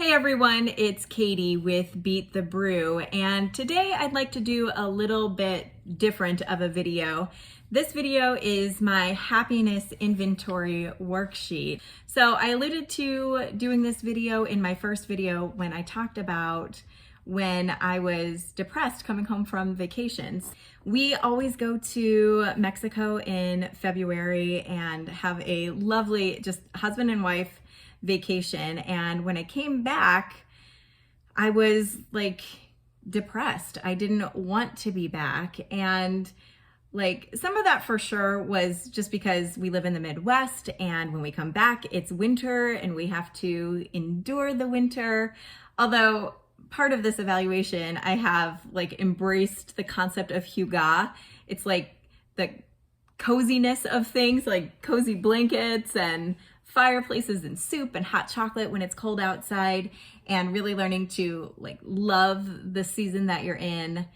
Hi everyone, it's Katie with Beat the Brew, and today I'd like to do a little bit different of a video. This video is my happiness inventory worksheet. So I alluded to doing this video in my first video when I talked about when I was depressed coming home from vacations. We always go to Mexico in February and have a lovely, just husband and wife vacation. And when I came back, I was like depressed. I didn't want to be back. And like some of that for sure was just because we live in the Midwest, and when we come back, it's winter and we have to endure the winter. Although part of this evaluation, I have like embraced the concept of hygge. It's like the coziness of things, like cozy blankets and fireplaces and soup and hot chocolate when it's cold outside, and really learning to like love the season that you're in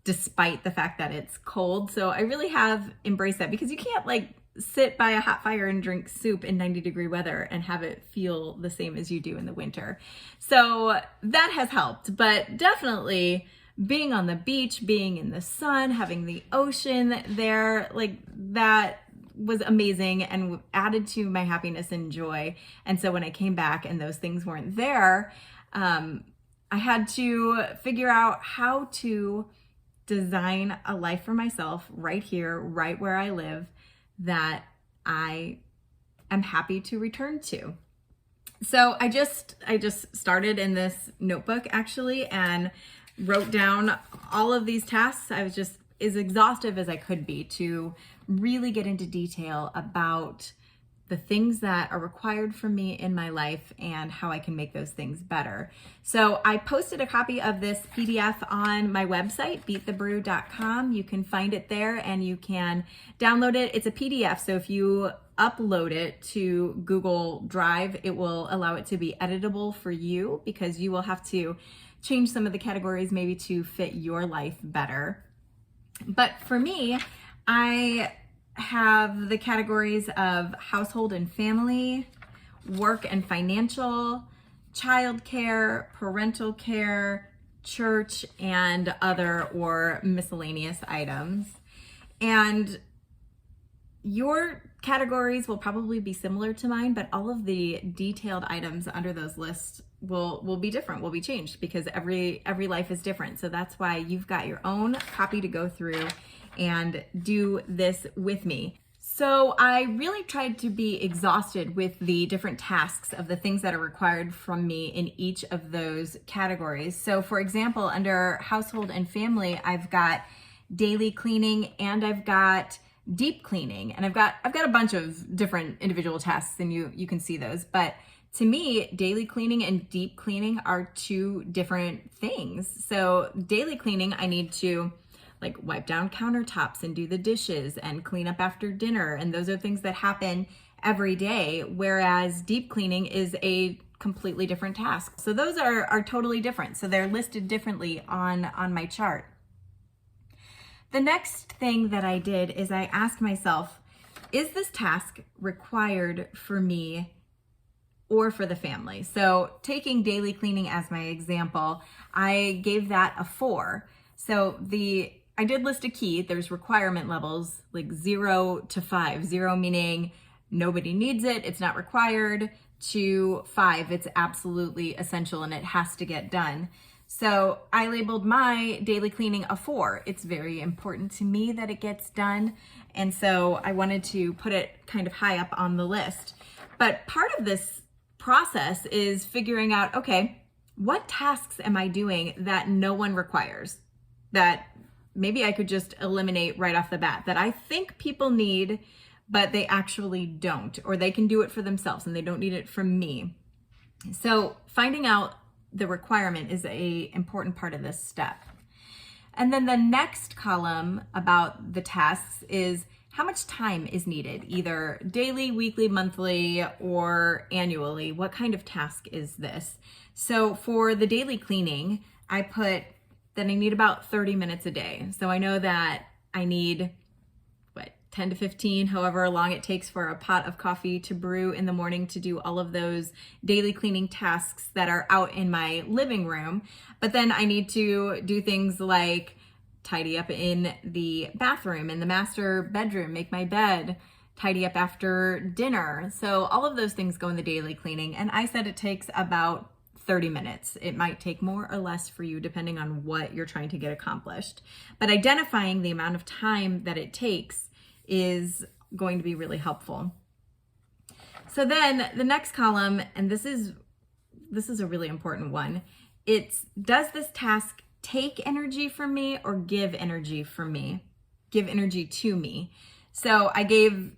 despite the fact that it's cold. So I really have embraced that, because you can't like sit by a hot fire and drink soup in 90-degree weather and have it feel the same as you do in the winter. So that has helped, but definitely being on the beach, being in the sun, having the ocean there, like that was amazing and added to my happiness and joy. And so when I came back and those things weren't there, I had to figure out how to design a life for myself right here, right where I live, that I am happy to return to. So I just started in this notebook actually and wrote down all of these tasks. I was just as exhaustive as I could be to really get into detail about the things that are required from me in my life and how I can make those things better. So I posted a copy of this PDF on my website, beatthebrew.com. You can find it there and you can download it. It's a PDF, so if you upload it to Google Drive, it will allow it to be editable for you, because you will have to change some of the categories maybe to fit your life better. But for me, I have the categories of household and family, work and financial, childcare, parental care, church, and other or miscellaneous items. And your categories will probably be similar to mine, but all of the detailed items under those lists will be different, will be changed, because every life is different. So that's why you've got your own copy to go through and do this with me. So I really tried to be exhausted with the different tasks of the things that are required from me in each of those categories. So for example, under household and family, I've got daily cleaning and I've got deep cleaning, and I've got a bunch of different individual tasks, and you can see those. But to me, daily cleaning and deep cleaning are two different things. So daily cleaning, I need to like wipe down countertops and do the dishes and clean up after dinner, and those are things that happen every day, whereas deep cleaning is a completely different task. So those are totally different. So they're listed differently on my chart. The next thing that I did is I asked myself, is this task required for me or for the family? So taking daily cleaning as my example, I gave that a 4. So I did list a key. There's requirement levels like 0 to 5. 0 meaning nobody needs it, it's not required, to 5, it's absolutely essential and it has to get done. So I labeled my daily cleaning a 4. It's very important to me that it gets done. And so I wanted to put it kind of high up on the list. But part of this process is figuring out, okay, what tasks am I doing that no one requires, that maybe I could just eliminate right off the bat, that I think people need, but they actually don't, or they can do it for themselves and they don't need it from me. So finding out the requirement is an important part of this step. And then the next column about the tasks is how much time is needed, either daily, weekly, monthly, or annually. What kind of task is this? So for the daily cleaning, I put that I need about 30 minutes a day. So I know that I need 10 to 15, however long it takes for a pot of coffee to brew in the morning to do all of those daily cleaning tasks that are out in my living room. But then I need to do things like tidy up in the bathroom, in the master bedroom, make my bed, tidy up after dinner. So all of those things go in the daily cleaning. And I said it takes about 30 minutes. It might take more or less for you depending on what you're trying to get accomplished. But identifying the amount of time that it takes is going to be really helpful. So then the next column, and this is a really important one. It's, does this task take energy from me or give energy from me? Give energy to me. So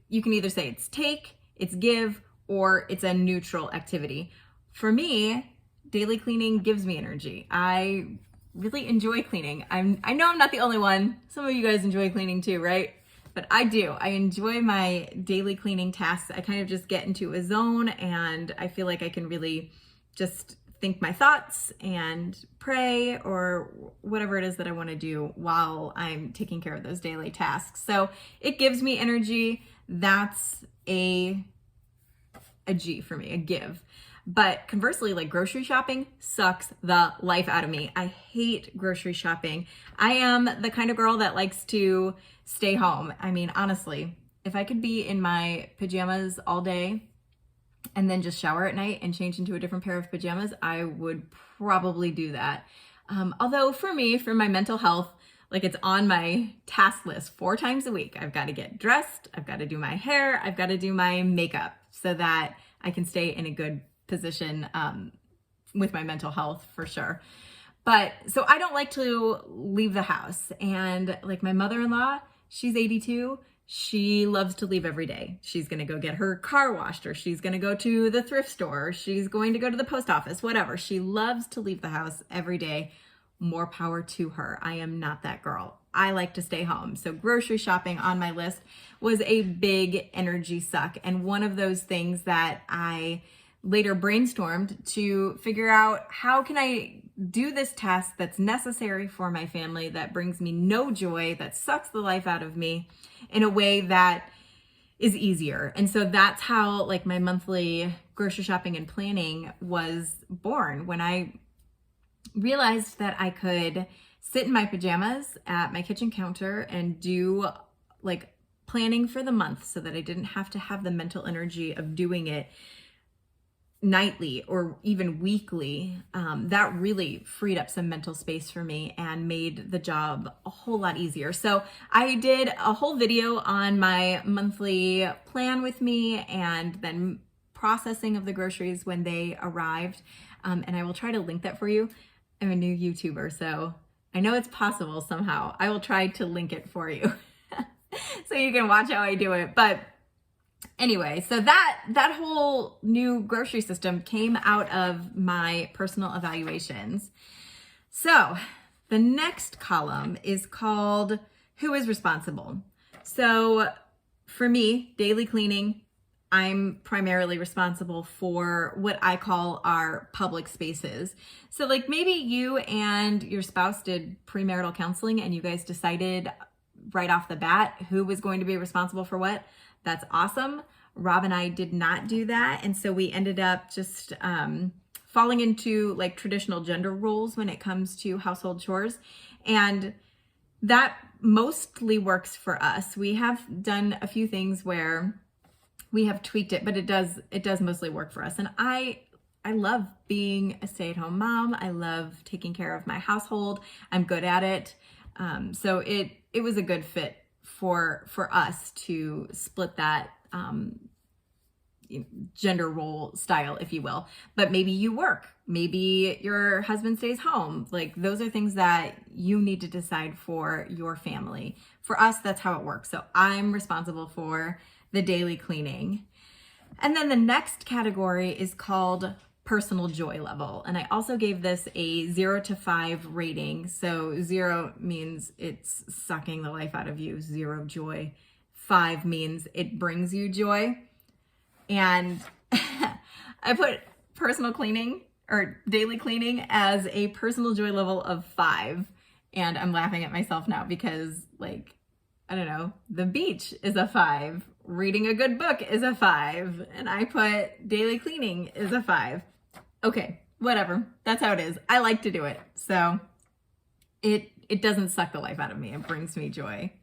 you can either say it's take, it's give, or it's a neutral activity. For me, daily cleaning gives me energy. I really enjoy cleaning. I know I'm not the only one. Some of you guys enjoy cleaning too, right? But I do. I enjoy my daily cleaning tasks. I kind of just get into a zone and I feel like I can really just think my thoughts and pray or whatever it is that I want to do while I'm taking care of those daily tasks. So it gives me energy. That's a G for me, a give. But conversely, like grocery shopping sucks the life out of me. I hate grocery shopping. I am the kind of girl that likes to stay home. I mean, honestly, if I could be in my pajamas all day and then just shower at night and change into a different pair of pajamas, I would probably do that. Although for me, for my mental health, like it's on my task list 4 times a week. I've got to get dressed, I've got to do my hair, I've got to do my makeup so that I can stay in a good position with my mental health for sure. But so I don't like to leave the house. And like my mother-in-law, she's 82. She loves to leave every day. She's going to go get her car washed, or she's going to go to the thrift store, or she's going to go to the post office, whatever. She loves to leave the house every day. More power to her. I am not that girl. I like to stay home. So grocery shopping on my list was a big energy suck. And one of those things that I later brainstormed to figure out, how can I do this task that's necessary for my family, that brings me no joy, that sucks the life out of me, in a way that is easier. And so that's how like my monthly grocery shopping and planning was born, when I realized that I could sit in my pajamas at my kitchen counter and do like planning for the month, so that I didn't have to have the mental energy of doing it nightly or even weekly. That really freed up some mental space for me and made the job a whole lot easier. So I did a whole video on my monthly plan with me, and then processing of the groceries when they arrived. And I will try to link that for you. I'm a new YouTuber, so I know it's possible somehow. I will try to link it for you so you can watch how I do it. But anyway, so that whole new grocery system came out of my personal evaluations. So the next column is called Who is Responsible? So for me, daily cleaning, I'm primarily responsible for what I call our public spaces. So like maybe you and your spouse did premarital counseling and you guys decided right off the bat who was going to be responsible for what. That's awesome. Rob and I did not do that. And so we ended up just falling into like traditional gender roles when it comes to household chores. And that mostly works for us. We have done a few things where we have tweaked it, but it does mostly work for us. And I love being a stay-at-home mom. I love taking care of my household. I'm good at it. So it was a good fit for us to split that gender role style, if you will. But maybe you work, maybe your husband stays home. Like those are things that you need to decide for your family. For us, that's how it works. So I'm responsible for the daily cleaning. And then the next category is called personal joy level. And I also gave this a 0 to 5 rating. So 0 means it's sucking the life out of you, 0 joy. 5 means it brings you joy. And I put personal cleaning or daily cleaning as a personal joy level of 5. And I'm laughing at myself now because like I don't know, the beach is a 5, reading a good book is a 5, and I put daily cleaning is a 5. Okay, whatever. That's how it is. I like to do it. So it doesn't suck the life out of me. It brings me joy.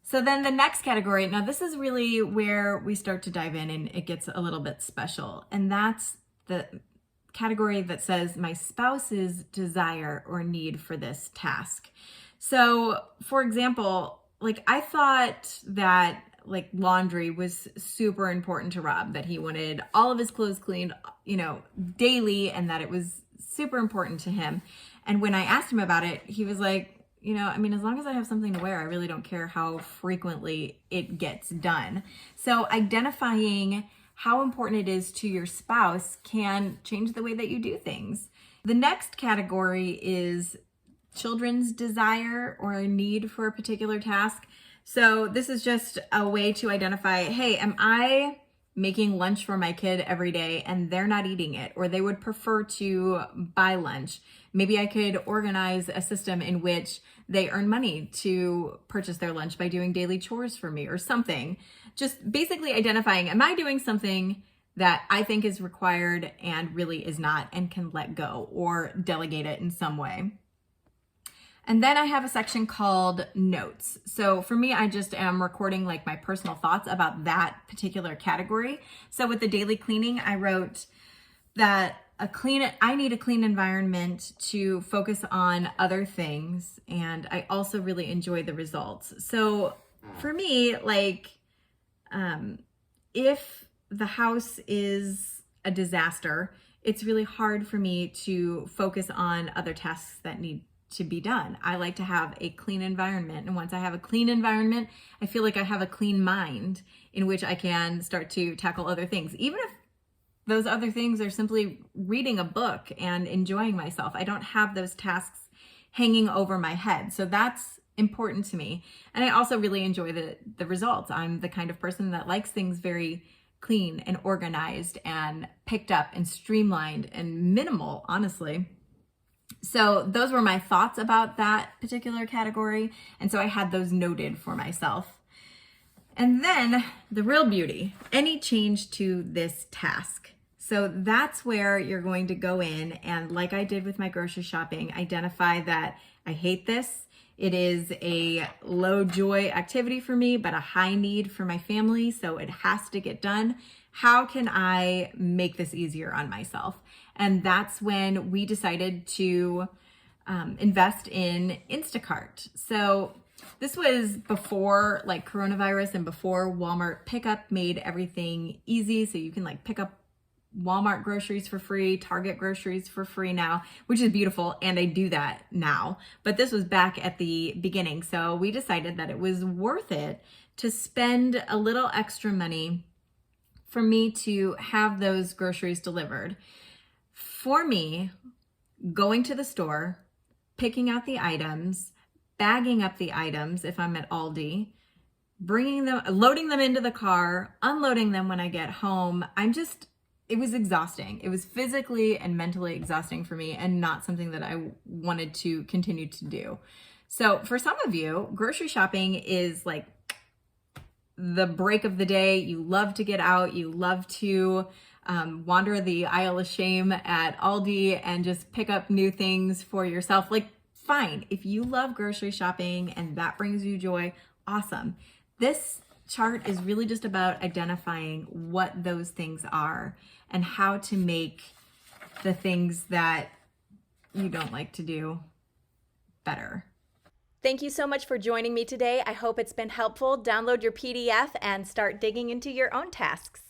So then the next category, now this is really where we start to dive in and it gets a little bit special. And that's the category that says my spouse's desire or need for this task. So for example, like I thought that like laundry was super important to Rob, that he wanted all of his clothes cleaned, daily, and that it was super important to him. And when I asked him about it, he was like, as long as I have something to wear, I really don't care how frequently it gets done. So identifying how important it is to your spouse can change the way that you do things. The next category is children's desire or need for a particular task. So this is just a way to identify, hey, am I making lunch for my kid every day and they're not eating it, or they would prefer to buy lunch? Maybe I could organize a system in which they earn money to purchase their lunch by doing daily chores for me or something. Just basically identifying, am I doing something that I think is required and really is not and can let go or delegate it in some way? And then I have a section called notes. So for me, I just am recording like my personal thoughts about that particular category. So with the daily cleaning, I wrote that I need a clean environment to focus on other things. And I also really enjoy the results. So for me, if the house is a disaster, it's really hard for me to focus on other tasks that need to be done. I like to have a clean environment. And once I have a clean environment, I feel like I have a clean mind in which I can start to tackle other things. Even if those other things are simply reading a book and enjoying myself, I don't have those tasks hanging over my head. So that's important to me. And I also really enjoy the results. I'm the kind of person that likes things very clean and organized and picked up and streamlined and minimal, honestly. So those were my thoughts about that particular category. And so I had those noted for myself. And then the real beauty, any change to this task. So that's where you're going to go in and, like I did with my grocery shopping, identify that I hate this. It is a low joy activity for me, but a high need for my family. So it has to get done. How can I make this easier on myself? And that's when we decided to invest in Instacart. So this was before like coronavirus and before Walmart pickup made everything easy. So you can like pick up Walmart groceries for free, Target groceries for free now, which is beautiful. And I do that now, but this was back at the beginning. So we decided that it was worth it to spend a little extra money for me to have those groceries delivered. For me, going to the store, picking out the items, bagging up the items if I'm at Aldi, loading them into the car, unloading them when I get home, it was exhausting. It was physically and mentally exhausting for me and not something that I wanted to continue to do. So for some of you, grocery shopping is like the break of the day. You love to get out. You love to wander the aisle of shame at Aldi and just pick up new things for yourself. Like, fine. If you love grocery shopping and that brings you joy, awesome. This chart is really just about identifying what those things are and how to make the things that you don't like to do better. Thank you so much for joining me today. I hope it's been helpful. Download your PDF and start digging into your own tasks.